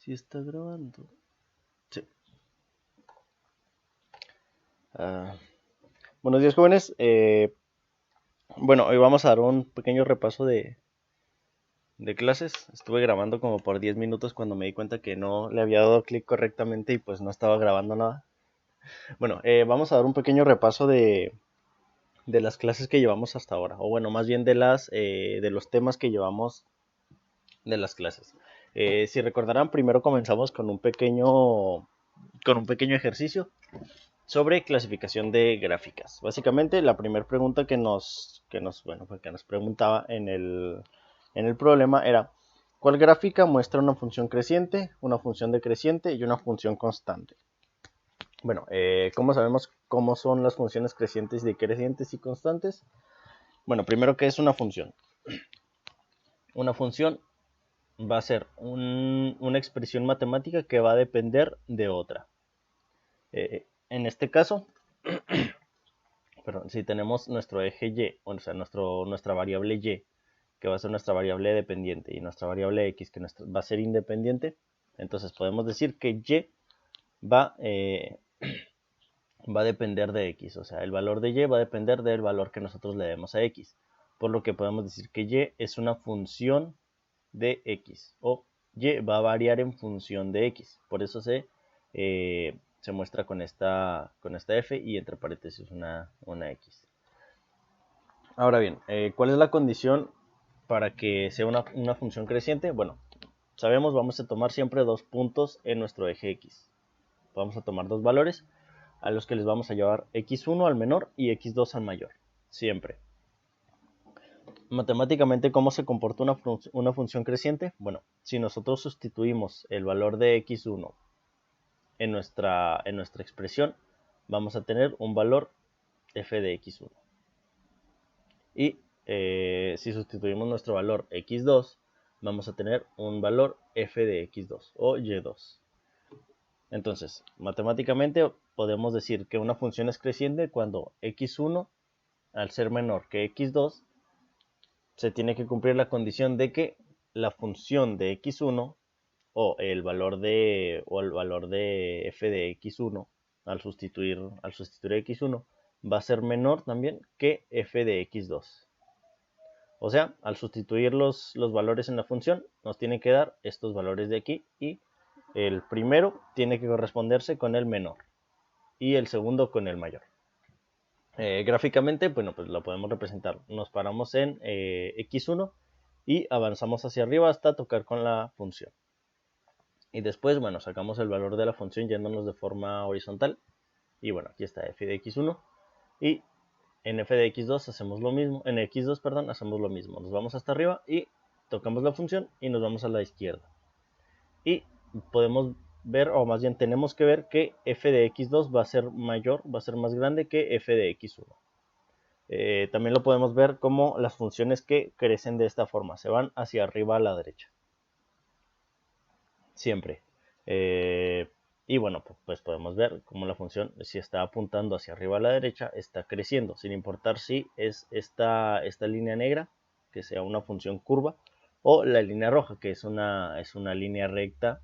Si está grabando. Sí. Buenos días, jóvenes. Bueno, hoy vamos a dar un pequeño repaso de clases. Estuve grabando como por 10 minutos cuando me di cuenta que no le había dado clic correctamente y pues no estaba grabando nada. Bueno, vamos a dar un pequeño repaso de las clases que llevamos hasta ahora. O bueno, más bien de los temas que llevamos de las clases. Si recordarán, primero comenzamos con un pequeño ejercicio sobre clasificación de gráficas. Básicamente, la primera pregunta que nos preguntaba en el problema era: ¿cuál gráfica muestra una función creciente, una función decreciente y una función constante? Bueno, ¿cómo sabemos cómo son las funciones crecientes, decrecientes y constantes? Bueno, primero, ¿qué es una función? Una función va a ser una expresión matemática que va a depender de otra. En este caso, si tenemos nuestro eje Y, o sea, nuestra variable Y, que va a ser nuestra variable dependiente, y nuestra variable X, que va a ser independiente, entonces podemos decir que Y va a depender de X, o sea, el valor de Y va a depender del valor que nosotros le demos a X, por lo que podemos decir que Y es una función de X, o Y va a variar en función de X, por eso se muestra con esta F y entre paréntesis una X. Ahora bien, ¿cuál es la condición para que sea una función creciente? Bueno, sabemos, vamos a tomar siempre dos puntos en nuestro eje X. Vamos a tomar dos valores a los que les vamos a llevar x1 al menor y x2 al mayor, siempre. Matemáticamente, ¿cómo se comporta una función creciente? Bueno, si nosotros sustituimos el valor de x1 en nuestra expresión, vamos a tener un valor f de x1. Y si sustituimos nuestro valor x2, vamos a tener un valor f de x2 o y2. Entonces, matemáticamente podemos decir que una función es creciente cuando x1, al ser menor que x2, se tiene que cumplir la condición de que la función de x1 o el valor de f de x1 al sustituir x1 va a ser menor también que f de x2. O sea, al sustituir los valores en la función, nos tiene que dar estos valores de aquí y el primero tiene que corresponderse con el menor y el segundo con el mayor. Gráficamente, bueno, pues lo podemos representar. Nos paramos en x1 y avanzamos hacia arriba hasta tocar con la función. Y después, bueno, sacamos el valor de la función yéndonos de forma horizontal. Y bueno, aquí está f de x1 y en f de x2 hacemos lo mismo, en x2, perdón, hacemos lo mismo. Nos vamos hasta arriba y tocamos la función y nos vamos a la izquierda. Y podemos ver, o más bien tenemos que ver que f de x2 va a ser mayor, va a ser más grande que f de x1. También lo podemos ver como las funciones que crecen de esta forma, se van hacia arriba a la derecha. Siempre. Y bueno, pues podemos ver cómo la función, si está apuntando hacia arriba a la derecha, está creciendo, sin importar si es esta línea negra, que sea una función curva, o la línea roja, que es una línea recta.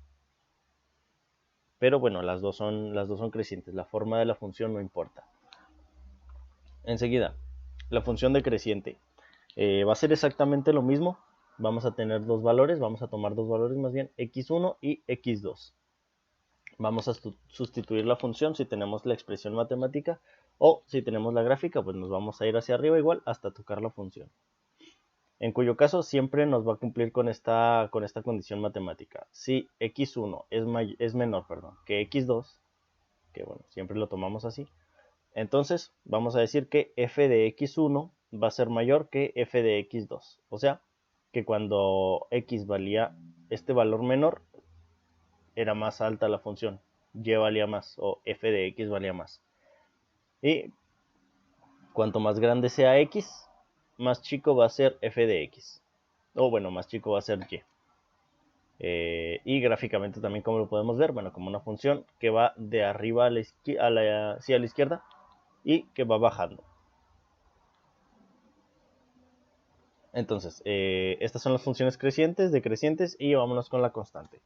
Pero bueno, las dos son crecientes, la forma de la función no importa. Enseguida, la función decreciente va a ser exactamente lo mismo. Vamos a tener dos valores, vamos a tomar dos valores más bien, x1 y x2. Vamos a sustituir la función si tenemos la expresión matemática, o si tenemos la gráfica, pues nos vamos a ir hacia arriba igual hasta tocar la función. En cuyo caso siempre nos va a cumplir con esta condición matemática. Si x1 es menor que x2, que bueno, siempre lo tomamos así, entonces vamos a decir que f de x1 va a ser mayor que f de x2. O sea, que cuando x valía este valor menor, era más alta la función, y valía más, o f de x valía más. Y cuanto más grande sea x, más chico va a ser f de x. O bueno, más chico va a ser y. Y gráficamente también, como lo podemos ver, bueno, como una función que va de arriba a la izquierda y que va bajando. Entonces, estas son las funciones crecientes, decrecientes, y vámonos con la constante.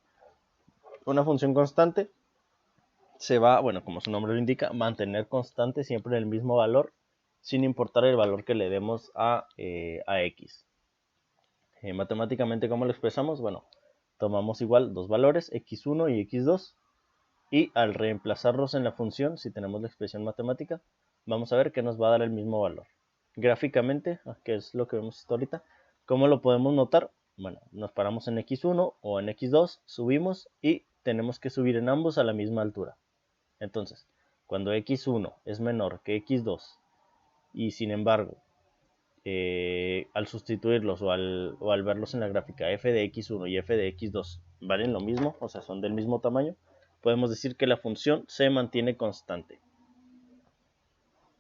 Una función constante se va, bueno, como su nombre lo indica, mantener constante siempre en el mismo valor, sin importar el valor que le demos a x. Matemáticamente, ¿cómo lo expresamos? Bueno, tomamos igual dos valores, x1 y x2, y al reemplazarlos en la función, si tenemos la expresión matemática, vamos a ver que nos va a dar el mismo valor. Gráficamente, que es lo que vemos hasta ahorita, ¿cómo lo podemos notar? Bueno, nos paramos en x1 o en x2, subimos y tenemos que subir en ambos a la misma altura. Entonces, cuando x1 es menor que x2 y sin embargo, al sustituirlos o al verlos en la gráfica f de x1 y f de x2 valen lo mismo, o sea, son del mismo tamaño, podemos decir que la función se mantiene constante.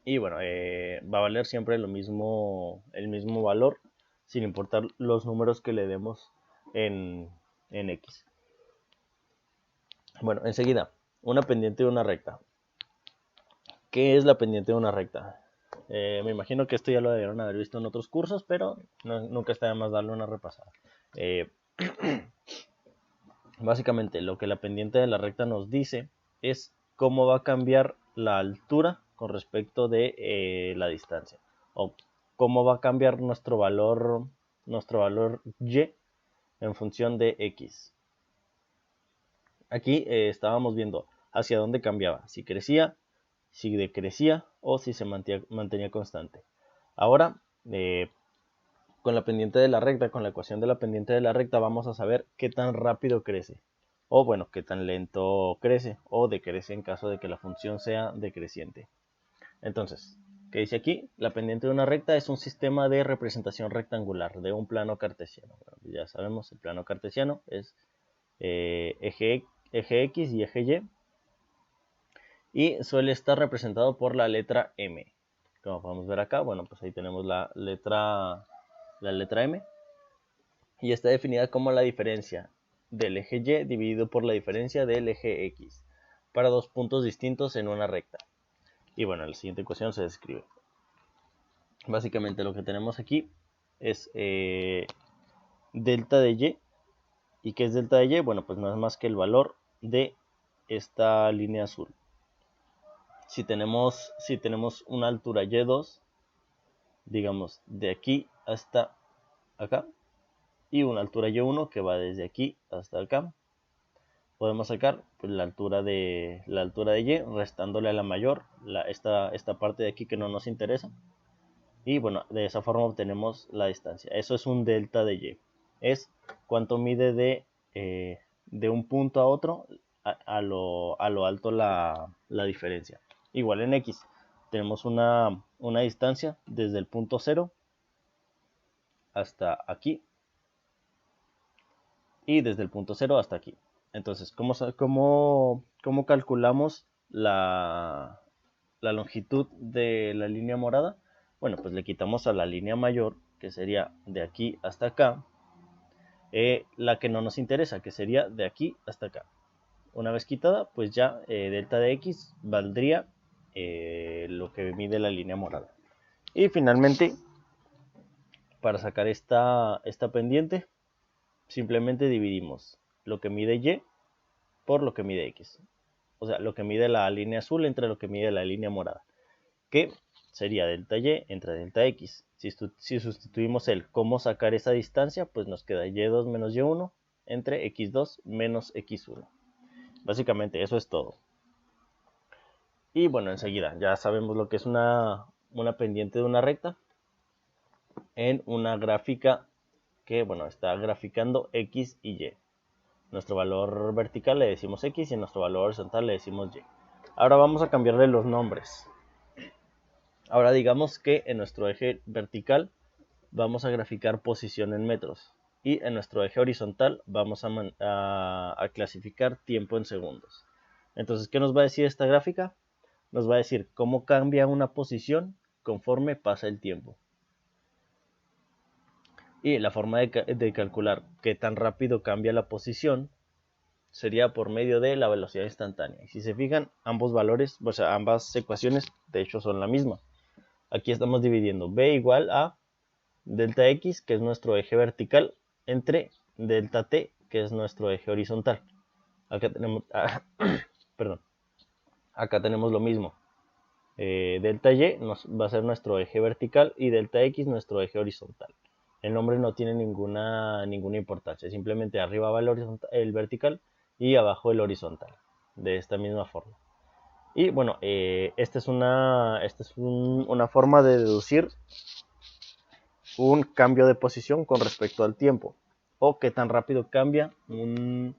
Y bueno, va a valer siempre el mismo valor, sin importar los números que le demos en x. Bueno, enseguida, una pendiente de una recta. ¿Qué es la pendiente de una recta? Me imagino que esto ya lo debieron haber visto en otros cursos, pero nunca está de más darle una repasada. Básicamente, lo que la pendiente de la recta nos dice es cómo va a cambiar la altura con respecto de la distancia, o cómo va a cambiar nuestro valor y en función de x. Aquí estábamos viendo hacia dónde cambiaba, si crecía, si decrecía o si se mantenía constante. Ahora, con la pendiente de la recta, con la ecuación de la pendiente de la recta, vamos a saber qué tan rápido crece, o bueno, qué tan lento crece, o decrece en caso de que la función sea decreciente. Entonces, ¿qué dice aquí? La pendiente de una recta es un sistema de representación rectangular de un plano cartesiano. Bueno, ya sabemos, el plano cartesiano es eje X y eje Y suele estar representado por la letra M. Como podemos ver acá, bueno, pues ahí tenemos la letra M. Y está definida como la diferencia del eje Y dividido por la diferencia del eje X para dos puntos distintos en una recta. Y bueno, en la siguiente ecuación se describe. Básicamente lo que tenemos aquí es delta de Y. ¿Y qué es delta de Y? Bueno, pues no es más que el valor de esta línea azul. Si tenemos una altura y2, digamos de aquí hasta acá, y una altura y1 que va desde aquí hasta acá, podemos sacar pues, la altura de y restándole a la mayor esta parte de aquí que no nos interesa, y bueno, de esa forma obtenemos la distancia. Eso es un delta de y, es cuánto mide de un punto a otro a lo alto la diferencia. Igual en X, tenemos una distancia desde el punto 0 hasta aquí y desde el punto 0 hasta aquí. Entonces, ¿cómo calculamos la longitud de la línea morada? Bueno, pues le quitamos a la línea mayor, que sería de aquí hasta acá, la que no nos interesa, que sería de aquí hasta acá. Una vez quitada, pues ya delta de X valdría lo que mide la línea morada. Y finalmente, para sacar esta pendiente, simplemente dividimos lo que mide Y por lo que mide X. O sea, lo que mide la línea azul entre lo que mide la línea morada, que sería delta Y entre delta X. Si sustituimos el cómo sacar esa distancia, pues nos queda Y2 menos Y1 entre X2 menos X1. Básicamente eso es todo. Y bueno, enseguida ya sabemos lo que es una pendiente de una recta en una gráfica que, bueno, está graficando X y Y. Nuestro valor vertical le decimos X y nuestro valor horizontal le decimos Y. Ahora vamos a cambiarle los nombres. Ahora digamos que en nuestro eje vertical vamos a graficar posición en metros y en nuestro eje horizontal vamos a clasificar tiempo en segundos. Entonces, ¿qué nos va a decir esta gráfica? Nos va a decir cómo cambia una posición conforme pasa el tiempo. Y la forma de calcular qué tan rápido cambia la posición sería por medio de la velocidad instantánea. Y si se fijan, ambos valores, o sea, ambas ecuaciones, de hecho, son la misma. Aquí estamos dividiendo b igual a delta x, que es nuestro eje vertical, entre delta t, que es nuestro eje horizontal. Acá tenemos, perdón, acá tenemos lo mismo. Delta Y va a ser nuestro eje vertical y delta X nuestro eje horizontal. El nombre no tiene ninguna importancia, simplemente arriba va el vertical y abajo el horizontal, de esta misma forma. Y bueno, esta es una forma de deducir un cambio de posición con respecto al tiempo, o qué tan rápido cambia un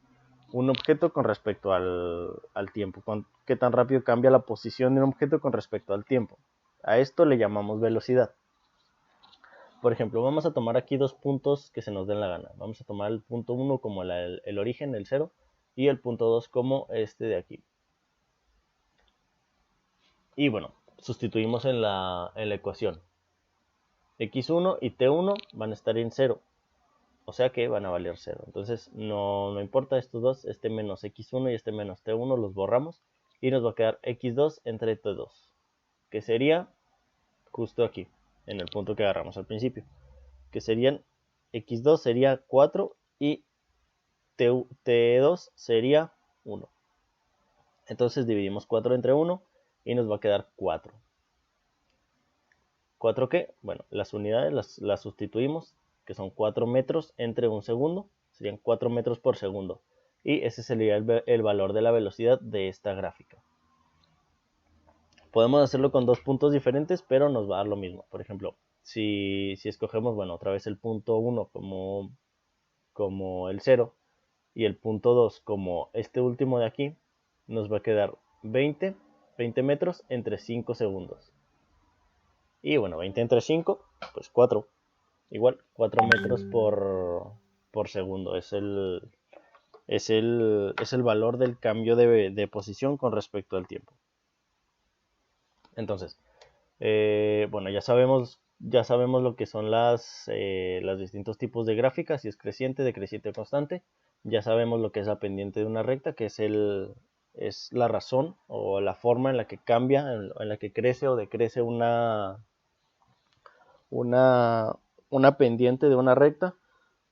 objeto con respecto al tiempo, qué tan rápido cambia la posición de un objeto con respecto al tiempo. A esto le llamamos velocidad. Por ejemplo, vamos a tomar aquí dos puntos que se nos den la gana. Vamos a tomar el punto 1 como el origen, el 0, y el punto 2 como este de aquí. Y bueno, sustituimos en la ecuación. X1 y T1 van a estar en 0. O sea que van a valer 0. Entonces no importa estos dos, este menos x1 y este menos t1 los borramos. Y nos va a quedar x2 entre t2. Que sería justo aquí, en el punto que agarramos al principio. Que serían x2 sería 4 y t2 sería 1. Entonces dividimos 4 entre 1 y nos va a quedar 4. ¿4 qué? Bueno, las unidades las sustituimos, que son 4 metros entre un segundo, serían 4 metros por segundo. Y ese sería el valor de la velocidad de esta gráfica. Podemos hacerlo con dos puntos diferentes, pero nos va a dar lo mismo. Por ejemplo, si escogemos, bueno, otra vez el punto 1 como el 0 y el punto 2 como este último de aquí, nos va a quedar 20 metros entre 5 segundos. Y bueno, 20 entre 5, pues 4. Igual, 4 metros por segundo. Es el valor del cambio de posición con respecto al tiempo. Entonces, bueno, ya sabemos lo que son los distintos tipos de gráficas, si es creciente, decreciente o constante. Ya sabemos lo que es la pendiente de una recta, que es la razón o la forma en la que cambia, en la que crece o decrece una pendiente de una recta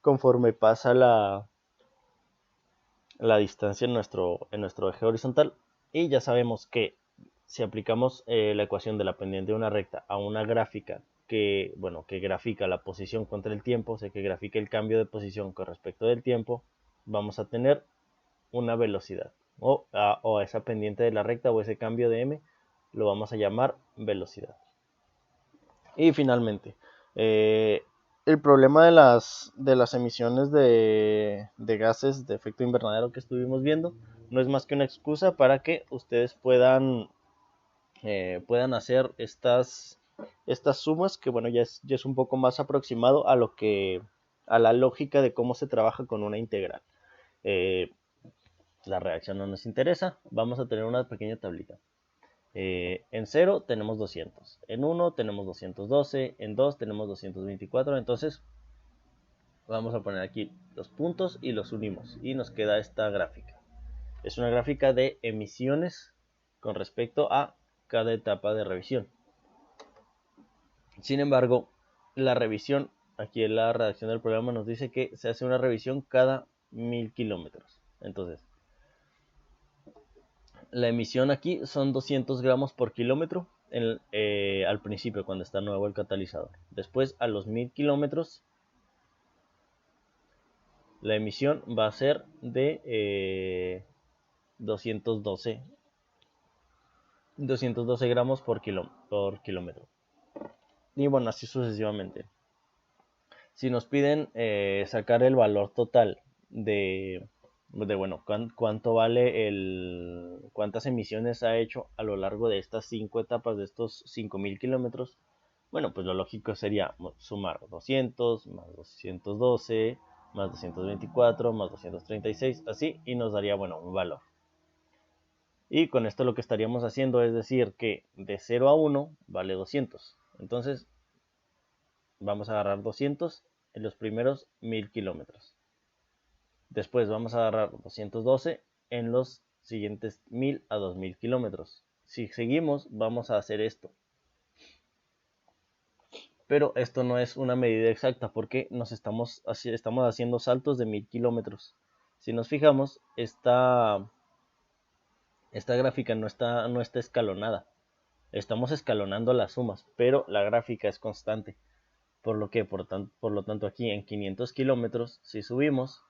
conforme pasa la distancia en nuestro eje horizontal. Y ya sabemos que si aplicamos la ecuación de la pendiente de una recta a una gráfica que grafica la posición contra el tiempo, o sea, que grafica el cambio de posición con respecto del tiempo, vamos a tener una velocidad. O a esa pendiente de la recta o ese cambio de m lo vamos a llamar velocidad. Y finalmente, el problema de las emisiones de gases de efecto invernadero que estuvimos viendo no es más que una excusa para que ustedes puedan hacer estas sumas, que bueno, ya es un poco más aproximado a la lógica de cómo se trabaja con una integral. La reacción no nos interesa, vamos a tener una pequeña tablita. En 0 tenemos 200, en 1 tenemos 212, en 2 tenemos 224, entonces vamos a poner aquí los puntos y los unimos y nos queda esta gráfica. Es una gráfica de emisiones con respecto a cada etapa de revisión. Sin embargo, la revisión, aquí en la redacción del programa nos dice que se hace una revisión cada 1000 kilómetros. Entonces, la emisión aquí son 200 gramos por kilómetro al principio, cuando está nuevo el catalizador. Después, a los 1000 kilómetros, la emisión va a ser de 212 gramos por kilómetro. Y bueno, así sucesivamente. Si nos piden sacar el valor total de bueno, cuánto vale cuántas emisiones ha hecho a lo largo de estas 5 etapas, de estos 5000 kilómetros, bueno, pues lo lógico sería sumar 200 más 212 más 224 más 236, así, y nos daría, bueno, un valor. Y con esto lo que estaríamos haciendo es decir que de 0 a 1 vale 200. Entonces vamos a agarrar 200 en los primeros 1000 kilómetros. Después vamos a agarrar 212 en los siguientes 1000 a 2000 kilómetros. Si seguimos, vamos a hacer esto. Pero esto no es una medida exacta porque estamos haciendo saltos de 1000 kilómetros. Si nos fijamos, esta gráfica no está escalonada. Estamos escalonando las sumas, pero la gráfica es constante. Por lo tanto aquí en 500 kilómetros, si subimos,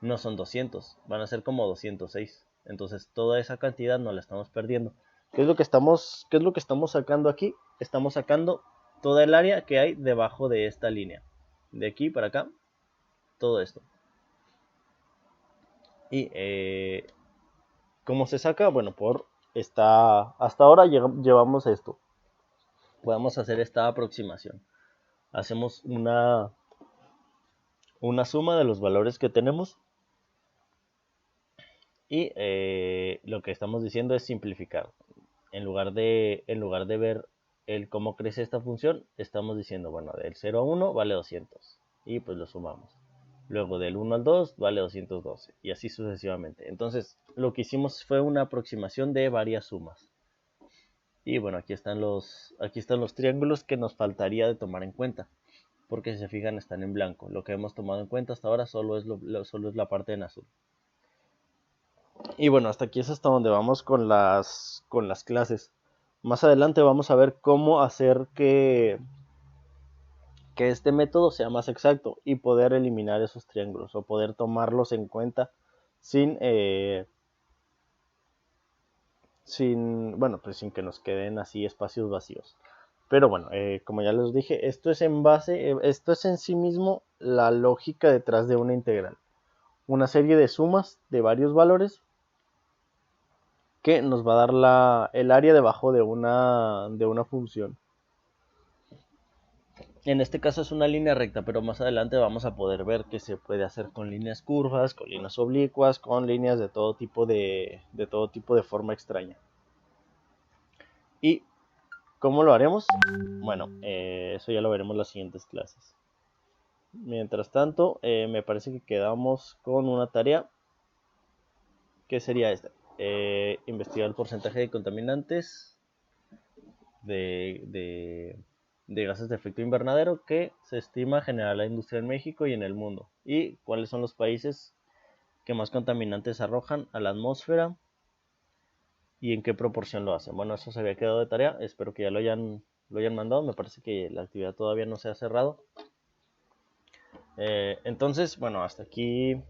no son 200, van a ser como 206. Entonces toda esa cantidad no la estamos perdiendo. ¿Qué es lo que estamos sacando aquí? Estamos sacando toda el área que hay debajo de esta línea. De aquí para acá, todo esto. Y ¿cómo se saca? Bueno, hasta ahora llevamos esto. Podemos hacer esta aproximación. Hacemos una suma de los valores que tenemos y lo que estamos diciendo es simplificar. En lugar de ver el cómo crece esta función, estamos diciendo, bueno, del 0 a 1 vale 200 y pues lo sumamos. Luego del 1 al 2 vale 212 y así sucesivamente. Entonces lo que hicimos fue una aproximación de varias sumas. Y bueno, aquí están los triángulos que nos faltaría de tomar en cuenta, porque si se fijan están en blanco. Lo que hemos tomado en cuenta hasta ahora solo es la parte en azul. Y bueno, hasta aquí es hasta donde vamos con las clases. Más adelante vamos a ver cómo hacer que este método sea más exacto y poder eliminar esos triángulos o poder tomarlos en cuenta sin sin que nos queden así espacios vacíos. Pero bueno, como ya les dije, esto es en sí mismo la lógica detrás de una integral. Una serie de sumas de varios valores que nos va a dar el área debajo de una función. En este caso es una línea recta, pero más adelante vamos a poder ver que se puede hacer con líneas curvas, con líneas oblicuas, con líneas de todo tipo de forma extraña. ¿Y cómo lo haremos? Bueno, eso ya lo veremos en las siguientes clases. Mientras tanto, me parece que quedamos con una tarea que sería esta. Investigar el porcentaje de contaminantes de gases de efecto invernadero que se estima generar la industria en México y en el mundo. Y cuáles son los países que más contaminantes arrojan a la atmósfera y en qué proporción lo hacen. Bueno, eso se había quedado de tarea. Espero que ya lo hayan mandado. Me parece que la actividad todavía no se ha cerrado. Entonces, bueno, hasta aquí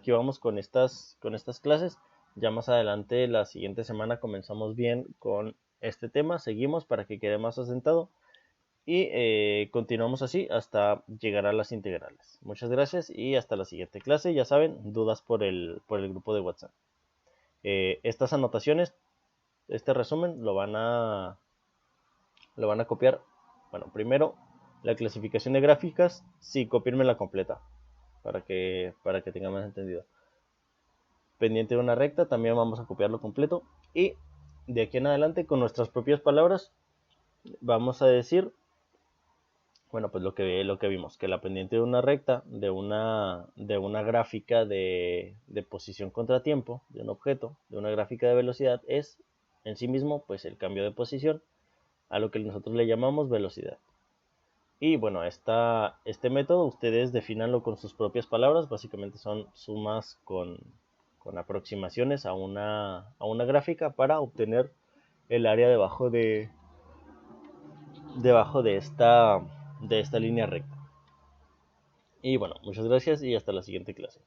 vamos con estas clases. Ya más adelante, la siguiente semana, comenzamos bien con este tema. Seguimos para que quede más asentado. Y continuamos así hasta llegar a las integrales. Muchas gracias y hasta la siguiente clase. Ya saben, dudas por el grupo de WhatsApp. Estas anotaciones, este resumen, lo van a copiar. Bueno, primero la clasificación de gráficas, sí, copiarme la completa para que tengan más entendido. Pendiente de una recta, también vamos a copiarlo completo. Y de aquí en adelante, con nuestras propias palabras, vamos a decir, bueno, pues lo que vimos, que la pendiente de una recta, de una gráfica de posición contra tiempo, de un objeto, de una gráfica de velocidad, es en sí mismo pues el cambio de posición, a lo que nosotros le llamamos velocidad. Y bueno, este método ustedes defínanlo con sus propias palabras, básicamente son sumas con aproximaciones a una gráfica para obtener el área debajo de esta línea recta. Y bueno, muchas gracias y hasta la siguiente clase.